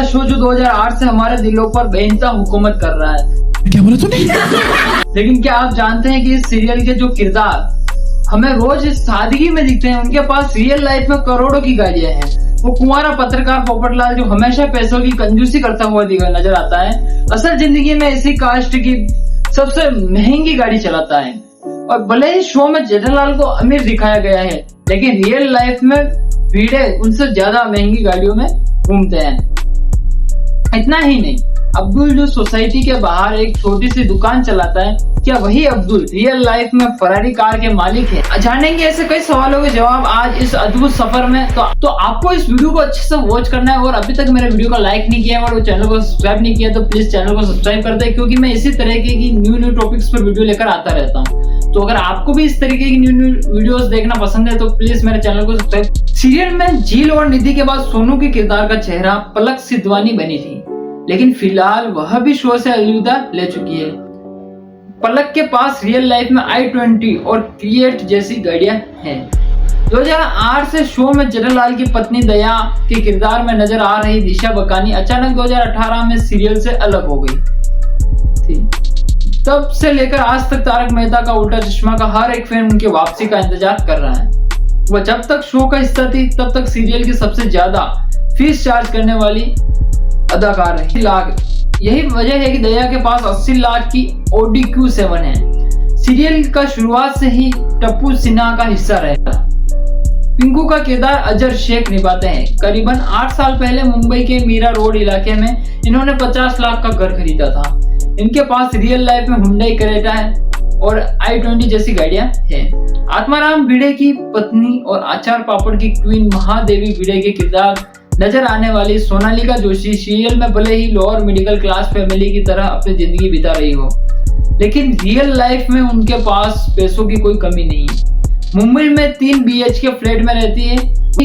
Show जो 2008 से हमारे दिलों पर बेइंतहा हुकूमत कर रहा है। क्या बोला तूने? लेकिन क्या आप जानते हैं कि इस सीरियल के जो किरदार हमें रोज इस सादगी में दिखते हैं, उनके पास रियल लाइफ में करोड़ों की गाड़ियां हैं। वो कुंवारा पत्रकार पोपटलाल जो हमेशा पैसों की कंजूसी करता हुआ नजर आता है, असल जिंदगी में इसी कास्ट की सबसे महंगी गाड़ी चलाता है। और भले ही शो में जेठालाल को अमीर दिखाया गया है, लेकिन रियल लाइफ में भिड़े उनसे ज्यादा महंगी गाड़ियों में घूमते हैं। इतना ही नहीं, अब्दुल जो सोसाइटी के बाहर एक छोटी सी दुकान चलाता है, क्या वही अब्दुल रियल लाइफ में फरारी कार के मालिक है? जानेंगे ऐसे कई सवालों के जवाब आज इस अद्भुत सफर में। तो आपको इस वीडियो को अच्छे से वॉच करना है, और अभी तक मेरे वीडियो को लाइक नहीं किया और चैनल को सब्सक्राइब नहीं किया तो प्लीज चैनल को सब्सक्राइब कर दे, क्योंकि मैं इसी तरीके की न्यू टॉपिक्स पर वीडियो लेकर आता रहता हूँ। तो अगर आपको भी इस तरीके की न्यू वीडियोस देखना पसंद है तो प्लीज मेरे चैनल को सब्सक्राइब। सीरियल में झील और निधि के बाद सोनू के किरदार का चेहरा पलक सिद्धवानी बनी थी, लेकिन फिलहाल वह भी शो से अलविदा ले चुकी है। पलक के पास रियल लाइफ में i20 और क्रिएट जैसी गाड़ियां हैं। 2008 से शो में जेठालाल की पत्नी दया के किरदार में नजर आ रही दिशा बकानी अचानक 2018 में सीरियल से अलग हो गई थी। तब से लेकर आज तक तारक मेहता का उल्टा चश्मा का हर एक फैन उनकी वापसी का इंतजार कर रहा है। वह जब तक शो का हिस्सा थी तब तक सीरियल की सबसे ज्यादा फीस चार्ज करने वाली अदाकार रही। यही वजह है कि दया के पास 80 लाख की Audi Q7 है। सीरियल का शुरुआत से ही टप्पू सिन्हा का हिस्सा रहेगा। पिंकू का किरदार अजहर शेख निभाते हैं। करीबन 8 साल पहले मुंबई के मीरा रोड इलाके में इन्होंने 50 लाख का घर खरीदा था। इनके पास रियल लाइफ में हुंडई क्रेटा है और i20 जैसी गाड़ियां हैं। आत्माराम भिड़े की पत्नी और आचार पापड़ की क्वीन महादेवी भिड़े के किरदार नजर आने वाली सोनालिका जोशी सीरियल में भले ही लोअर मिडिल क्लास फैमिली की तरह अपनी जिंदगी बिता रही हो, लेकिन रियल लाइफ में उनके पास पैसों की कोई कमी नहीं है। मुंबई में 3 BHK फ्लैट में रहती है।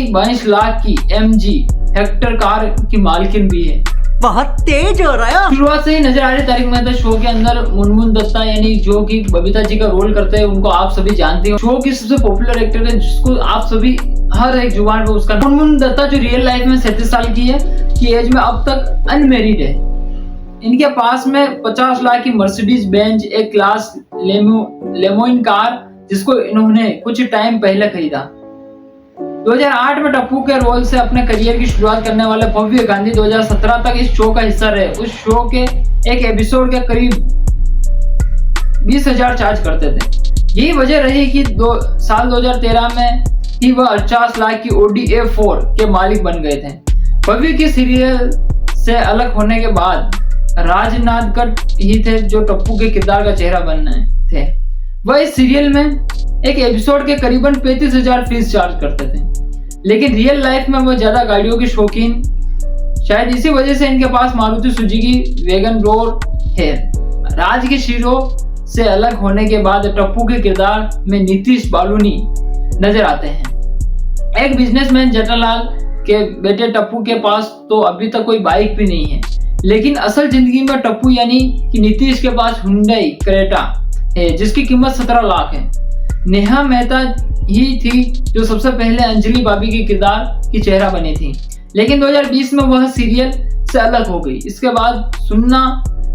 22 लाख की MG हेक्टर कार की मालकिन भी है। बहुत तेज हो रहा है। शुरुआत से ही नजर आ रही तारक मेहता शो के अंदर मुनमुन दत्ता यानी जो कि बबीता जी का रोल करते हैं, उनको आप सभी जानते हो। शो की सबसे पॉपुलर एक्टर है जिसको आप सभी हर एक जुबान पे उसका मुनमुन दत्ता, जो रियल लाइफ में 37 साल की है की एज में अब तक अनमेरिड है। इनके पास में 50 लाख की मर्सिडीज बेंज एक क्लास लेमोइन कार, जिसको इन्होंने कुछ टाइम पहले खरीदा। 2008 में टप्पू के रोल से अपने करियर की शुरुआत करने वाले भव्य गांधी 2017 तक इस शो का हिस्सा रहे। उस शो के एक एपिसोड के करीब 20,000 चार्ज करते थे। यही वजह रही कि साल 2013 में ही वह 50 लाख की Audi A4 के मालिक बन गए थे। भव्य की सीरियल से अलग होने के बाद राजनाथगढ़ ही थे जो टप्पू के किरदार का चेहरा बनने थे। वह इस सीरियल में एक एपिसोड के करीबन 35,000 फीस चार्ज करते थे, लेकिन रियल लाइफ में वो ज्यादा गाड़ियों के शौकीन। शायद इसी वजह से इनके पास मारुति सुजुकी वैगन रोर है। राज के शीरो से अलग होने के बाद टप्पू के किरदार में नीतीश बालूनी नजर आते हैं। एक बिजनेसमैन जेठालाल के बेटे टप्पू के पास तो अभी तक कोई बाइक भी नहीं है, लेकिन असल जिंदगी में टप्पू यानी कि नीतीश के पास हुंडई क्रेटा है जिसकी कीमत 17 लाख है। नेहा मेहता ही थी जो सबसे पहले अंजलि भाभी के किरदार की चेहरा बनी थी, लेकिन 2020 में वह सीरियल से अलग हो गई। इसके बाद सुन्ना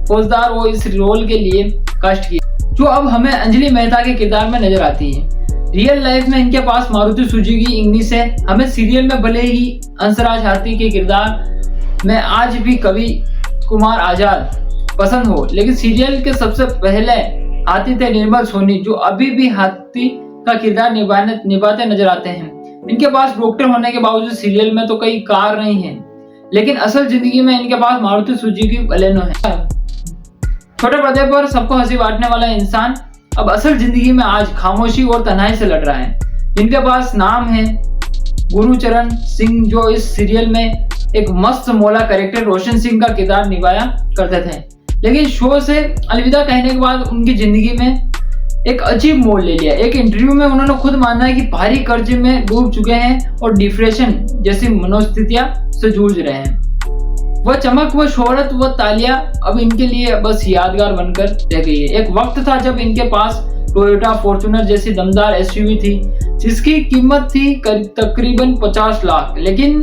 फौजदार वो इस रोल के लिए कास्ट किया, जो अब हमें अंजलि मेहता के किरदार में नजर आती है। रियल लाइफ में इनके पास मारुति सुजुकी इंग्निस है। हमें सीरियल में भले ही अंसराज हाथी के किरदार में आज भी कवि कुमार आजाद पसंद हो, लेकिन सीरियल के सबसे पहले हाथी थे निर्मल सोनी, जो अभी भी हाथी का किरदार निभाते नजर आते हैं। इनके पास डॉक्टर होने के बावजूद सीरियल में तो कई कार नहीं है, लेकिन असल जिंदगी में इनके पास मारुति सुजुकी बलेनो है। छोटे पर्दे पर सबको हंसी बांटने वाला इंसान अब असल जिंदगी में आज खामोशी और तन्हाई से लड़ रहा है। जिनके पास नाम है गुरुचरण सिंह, जो इस सीरियल में एक मस्त मौला कैरेक्टर रोशन सिंह का किरदार निभाया करते थे, लेकिन शो से अलविदा कहने के बाद उनकी जिंदगी में एक अजीब मोड़ ले लिया। एक इंटरव्यू में उन्होंने खुद माना है कि भारी कर्ज में डूब चुके हैं और डिप्रेशन जैसी मनोस्थितियां से जूझ रहे हैं। वह चमक, वह शोहरत, वह तालियां अब इनके लिए बस यादगार बनकर रह गई है। एक वक्त था जब इनके पास टोयोटा फॉर्च्यूनर जैसी दमदार SUV थी जिसकी कीमत थी तकरीबन 50 लाख, लेकिन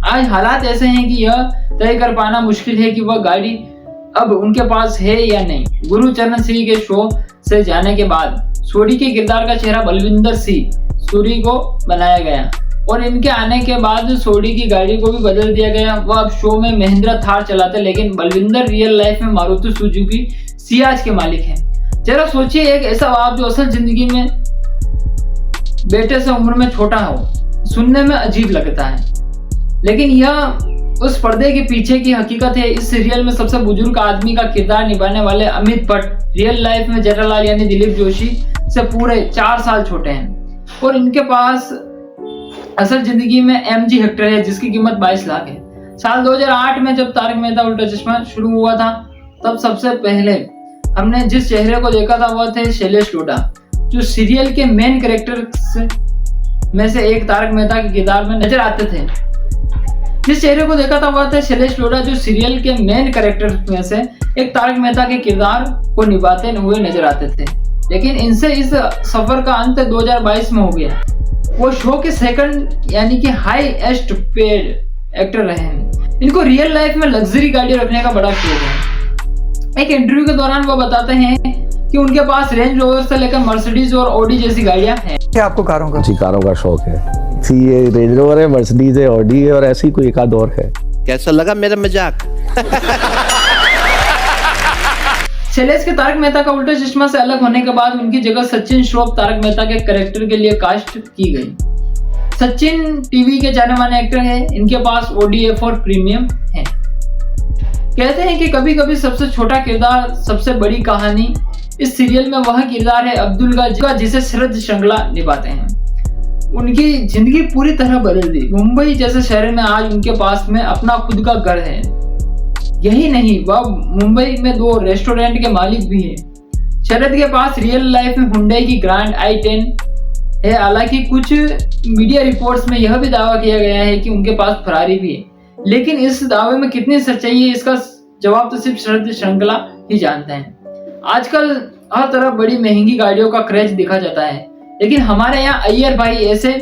आज हालात ऐसे हैं कि यह तय कर पाना मुश्किल है कि वह गाड़ी अब उनके पास है या नहीं। गुरुचरण सिंह के शो से जाने के बाद सूरी के किरदार का चेहरा बलविंदर सिंह सूरी को बनाया गया और इनके आने के बाद सोडी की गाड़ी को भी बदल दिया गया। वह अब शो में महिंद्रा थार चलाते, लेकिन बलविंदर रियल लाइफ में मारुति सुजुकी सियाज के मालिक हैं। जरा सोचिए, एक ऐसा बाप जो असल जिंदगी में बेटे से उम्र में छोटा हो, सुनने में अजीब लगता है, लेकिन यह उस पर्दे के पीछे की हकीकत है। इस सीरियल में सबसे बुजुर्ग आदमी का किरदार निभाने वाले अमित भट्ट रियल लाइफ में जेठालाल यानी दिलीप जोशी से पूरे 4 साल छोटे हैं और इनके पास असल जिंदगी में MG हेक्टर है जिसकी कीमत 22 लाख है। साल 2008 में जब तारक मेहता उल्टा चश्मा शुरू हुआ था, तब सबसे पहले हमने जिस चेहरे को देखा था वह थे शैलेश लोढ़ा, जो सीरियल के मेन कैरेक्टर में से एक तारक मेहता के किरदार में नजर आते थे। जिस चेहरे को देखा था वह थे शैलेश लोढ़ा, जो सीरियल के मेन कैरेक्टर में से एक तारक मेहता के किरदार को निभाते हुए नजर आते थे, लेकिन इनसे इस सफर का अंत 2022 में हो गया। वो शो के सेकंड यानी कि हाईएस्ट पेड एक्टर रहे हैं। इनको रियल लाइफ में लग्जरी गाड़ी रखने का बड़ा शौक है। एक इंटरव्यू के दौरान वो बताते हैं कि उनके पास रेंज रोवर से लेकर मर्सिडीज और ऑडी जैसी गाड़ियां हैं। क्या आपको कारों का? जी, कारों का शौक है। ये रेंज रोवर है, मर्सिडीज है, ऑडी है और ऐसी कोई एक आध और है। कैसा लगा मेरा मजाक? शैलेश के तारक मेहता का उल्टा चश्मा से अलग होने के बाद उनकी जगह सचिन श्रॉफ तारक मेहता के कैरेक्टर के लिए कास्ट की गई। सचिन टीवी के जाने माने एक्टर हैं। इनके पास ऑडी A4 प्रीमियम है। कहते हैं कि कभी कभी सबसे छोटा किरदार सबसे बड़ी कहानी। इस सीरियल में वह किरदार है अब्दुल का, जिसे शरद श्रृंगला निभाते हैं। उनकी जिंदगी पूरी तरह बदल दी। मुंबई जैसे शहर में आज उनके पास में अपना खुद का घर है। यही नहीं, वह मुंबई में 2 रेस्टोरेंट के मालिक भी हैं। शरद के पास रियल लाइफ में हुंडई की ग्रैंड i10 है। हालांकि कुछ मीडिया रिपोर्ट्स में यह भी दावा किया गया है कि उनके पास फरारी भी है, लेकिन इस दावे में कितनी सच्चाई है इसका जवाब तो सिर्फ शरद श्रृंगला ही जानते हैं। आजकल हर तरफ बड़ी महंगी गाड़ियों का क्रेज दिखा जाता है, लेकिन हमारे यहाँ अय्यर भाई ऐसे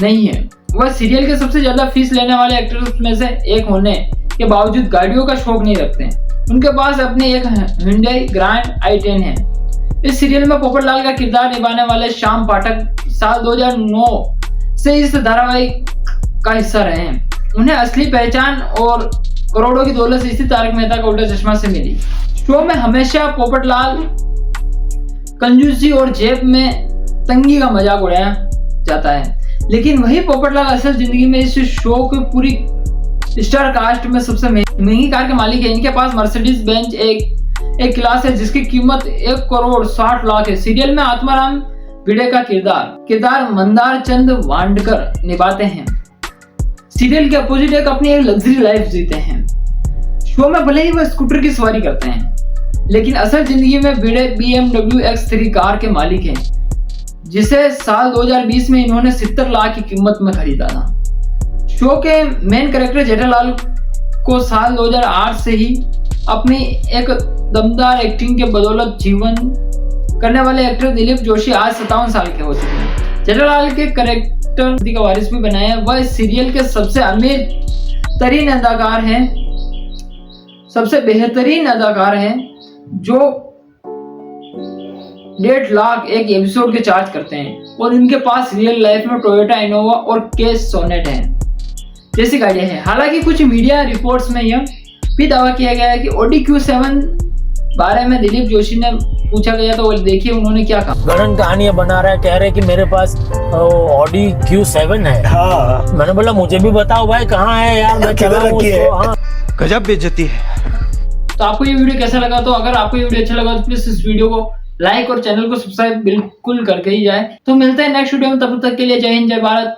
नहीं है। वह सीरियल के सबसे ज्यादा फीस लेने वाले एक्टर्स में से एक होने के बावजूद गाड़ियों का शौक नहीं रखते हैं। उनके पास अपनी एक हुंडई ग्रैंड i10 है। इस सीरियल में पोपटलाल का किरदार निभाने वाले श्याम पाठक साल 2009 से इस धारावाहिक का हिस्सा रहे हैं। उन्हें असली पहचान और करोड़ों की दौलत इसी तारक मेहता का उल्टा चश्मा से मिली। शो में हमेशा पोपटलाल कंजूसी और जेब में तंगी का मजाक उड़ाया जाता है, लेकिन वही पोपटलाल असल जिंदगी में इस शो की पूरी स्टार कास्ट में सबसे महंगी कार के मालिक है। इनके पास मर्सिडीज बेंज एक क्लास है जिसकी कीमत 1,60,00,000 है। सीरियल में आत्माराम भिड़े का किरदार मंदार चंद वांडकर निभाते हैं। सीरियल के अपोजिट अपनी एक लग्जरी लाइफ जीते हैं। शो में भले ही वह स्कूटर की सवारी करते हैं, लेकिन असल जिंदगी में भिड़े BMW X3 कार के मालिक हैं, जिसे साल 2020 में इन्होंने 70 लाख की कीमत में खरीदा था। शो के मेन कैरेक्टर जेठालाल को साल 2008 से ही अपनी एक दमदार एक्टिंग के बदौलत जीवन करने वाले एक्टर दिलीप जोशी आज 57 साल के हो चुके हैं। जेठालाल के कैरेक्टर का वारिस भी बनाया। वह इस सीरियल के सबसे अमीर तरीन अदाकार हैं, सबसे बेहतरीन अदाकार हैं, जो 1.5 लाख एक एपिसोड के चार्ज करते हैं और इनके पास रियल लाइफ में टोयोटा इनोवा और केस सोनेट है जैसी गाड़ियां हैं। हालांकि कुछ मीडिया रिपोर्ट्स में यह भी दावा किया गया है कि ऑडी Q7 बारे में दिलीप जोशी ने पूछा गया तो देखिए उन्होंने क्या कहा। गणन कहानियां बना रहा है, कह रहे कि मेरे पास ऑडी Q7 है। हाँ। मैंने बोला मुझे भी बताओ भाई कहाँ है यार, मैं चला हूं उसको। हाँ। गजब बेइज्जती है। तो आपको ये वीडियो कैसा लगा? तो अगर आपको ये वीडियो अच्छा लगा तो प्लीज इस वीडियो को लाइक और चैनल को सब्सक्राइब बिल्कुल करके ही जाए। तो मिलते हैं नेक्स्ट वीडियो में, तब तक के लिए जय हिंद जय भारत।